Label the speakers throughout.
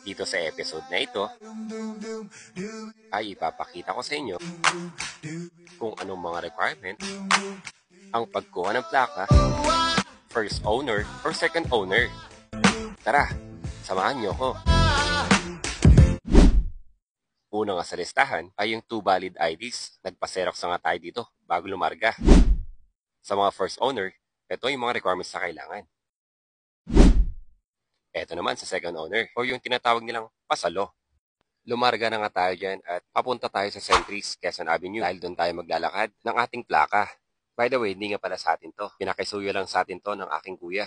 Speaker 1: Dito sa episode na ito, ay ipapakita ko sa inyo kung anong mga requirement ang pagkuha ng plaka, first owner or second owner. Tara, samahan nyo ko. Una nga sa listahan ay yung 2 valid IDs. Nagpa-xerox na nga tayo dito bago lumarga. Sa mga first owner, ito yung mga requirements na kailangan. Ito naman sa second owner o yung tinatawag nilang pasalo. Lumarga na nga tayo dyan at papunta tayo sa Centris, Quezon Avenue dahil doon tayo maglalakad ng ating plaka. By the way, hindi nga pala sa atin to. Pinakisuyo lang sa atin to ng aking kuya.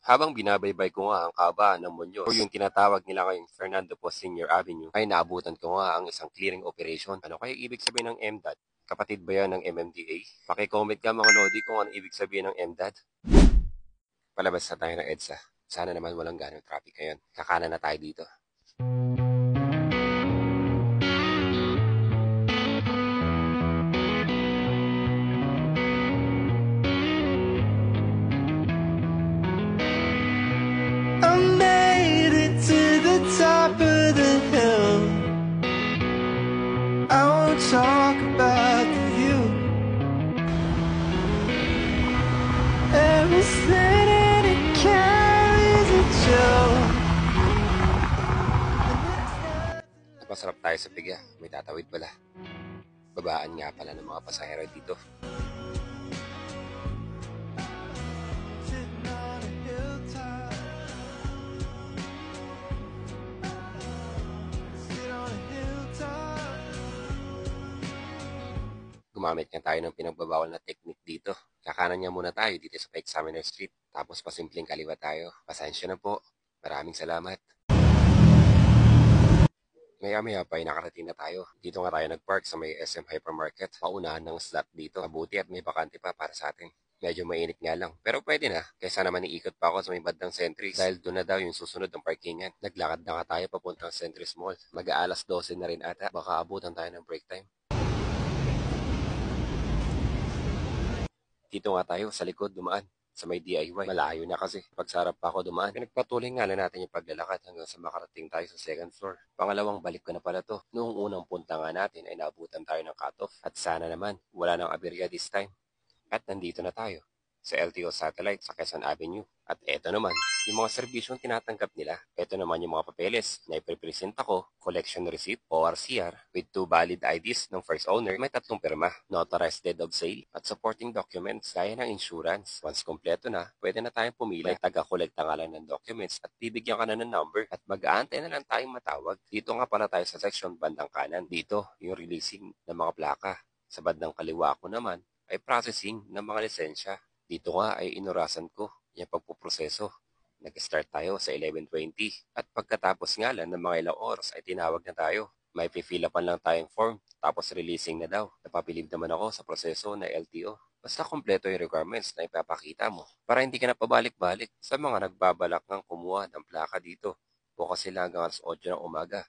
Speaker 1: Habang binabaybay ko nga ang kahabaan ng Muñoz o yung tinatawag nila ngayong Fernando Po Sr. Avenue ay naabutan ko nga ang isang clearing operation. Ano kaya ibig sabihin ng MDAT? Kapatid ba yan ng MMDA? Paki-comment ka mga lodi kung ano ibig sabihin ng MDAT. Palabas na tayo ng EDSA. Sana naman walang ganong traffic ngayon. Kakanan na tayo dito.
Speaker 2: I made it to the top of the hill. I won't talk about the view. Everything in it carries a chill.
Speaker 1: Masarap tayo sa piga. May tatawid pala. Babaan nga pala ng mga pasahero dito.
Speaker 2: Sitting on a hilltop. Sit on a hilltop.
Speaker 1: Gumamit nga tayo ng pinagbabawal na technique dito. Kakanan nga muna tayo dito sa Pa-Examiner Street. Tapos pasimpleng kaliwa tayo. Pasensya na po. Maraming salamat. Maya-maya pa ay nakarating na tayo. Dito nga tayo nagpark sa may SM Hypermarket. Paunahan ng slot dito. Mabuti at may bakante pa para sa atin. Medyo mainit nga lang. Pero pwede na. Kaysa naman iikot pa ako sa may bandang Centris. Dahil doon na daw yung susunod ng parkingan. Naglakad na nga tayo papuntang Centris Mall. Mag-aalas 12 na rin ata. Baka abutan tayo ng break time. Dito nga tayo sa likod dumaan. Sa may DIY. Malayo na kasi. Pagsarap pa ako dumaan. Pinagpatuloy nga lang natin yung paglalakad hanggang sa makarating tayo sa second floor. Pangalawang balik ko na pala to. Noong unang punta nga natin ay naabutan tayo ng cutoff. At sana naman, wala nang aberya this time. At nandito na tayo sa LTO Satellite sa Quezon Avenue. At eto naman, yung mga serbisyong tinatanggap nila. Eto naman yung mga papeles na ipipresent ako, collection receipt, ORCR, with 2 valid IDs ng first owner, may 3 pirma, notarized deed of sale, at supporting documents gaya ng insurance. Once kompleto na, pwede na tayong pumila. May taga-kolekta nga lang ng documents at bibigyan ka na ng number at mag-aantay na lang tayong matawag. Dito nga pala tayo sa section bandang kanan. Dito, yung releasing ng mga plaka. Sa bandang kaliwa ko naman, ay processing ng mga lisensya. Dito nga ay inurasan ko yung pagpuproseso. Nag-start tayo sa 11:20 at pagkatapos nga lang ng mga ilang oras ay tinawag na tayo. May pifilapan lang tayong form tapos releasing na daw. Napapilib naman ako sa proseso na LTO. Basta kompleto yung requirements na ipapakita mo para hindi ka na pabalik-balik sa mga nagbabalak ng kumuha ng plaka dito. Bukas sila hanggang alas 8 ng umaga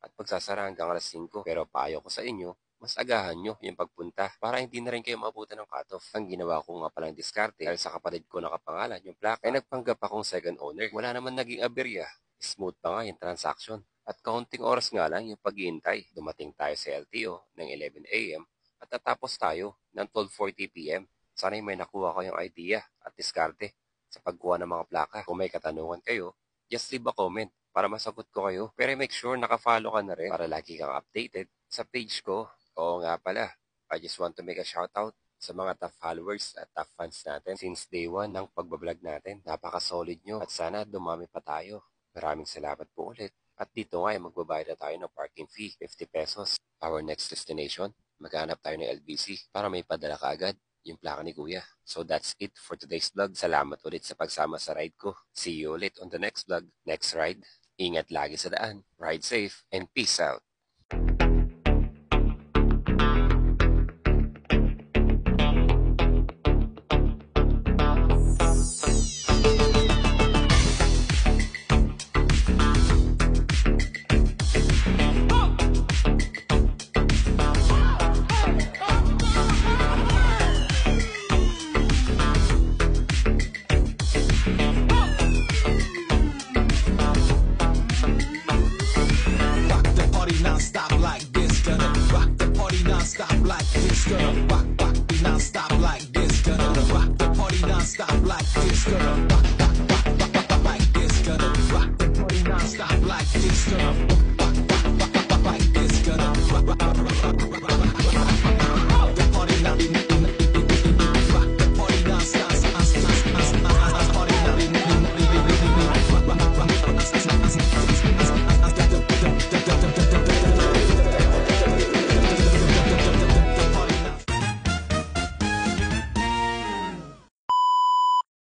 Speaker 1: at pagsasara hanggang alas 5. Pero payo ko sa inyo, mas agahan nyo yung pagpunta para hindi na rin kayo maabutan ng cutoff. Ang ginawa ko nga palang diskarte dahil sa kapatid ko nakapangalan yung plaka ay nagpanggap akong second owner. Wala naman naging aberya. Smooth pa nga yung transaction. At kaunting oras nga lang yung paghihintay. Dumating tayo sa LTO ng 11 a.m. at natapos tayo ng 12:40 p.m. Sana'y may nakuha ko yung idea at diskarte sa pagkuha ng mga plaka. Kung may katanungan kayo, just leave a comment para masagot ko kayo. Pero make sure naka-follow ka na rin para lagi kang updated sa page ko. Oo nga pala, I just want to make a shoutout sa mga top followers at top fans natin since day 1 ng pagbablog natin. Napaka-solid nyo at sana dumami pa tayo. Maraming salamat po ulit. At dito nga ay magbabayad na tayo ng parking fee, 50 pesos. Our next destination, maghanap tayo ng LBC para may padala ka agad yung plaka ni Kuya. So that's it for today's vlog. Salamat ulit sa pagsama sa ride ko. See you ulit on the next vlog, next ride. Ingat lagi sa daan, ride safe, and peace out.
Speaker 2: stop like this, gonna rock.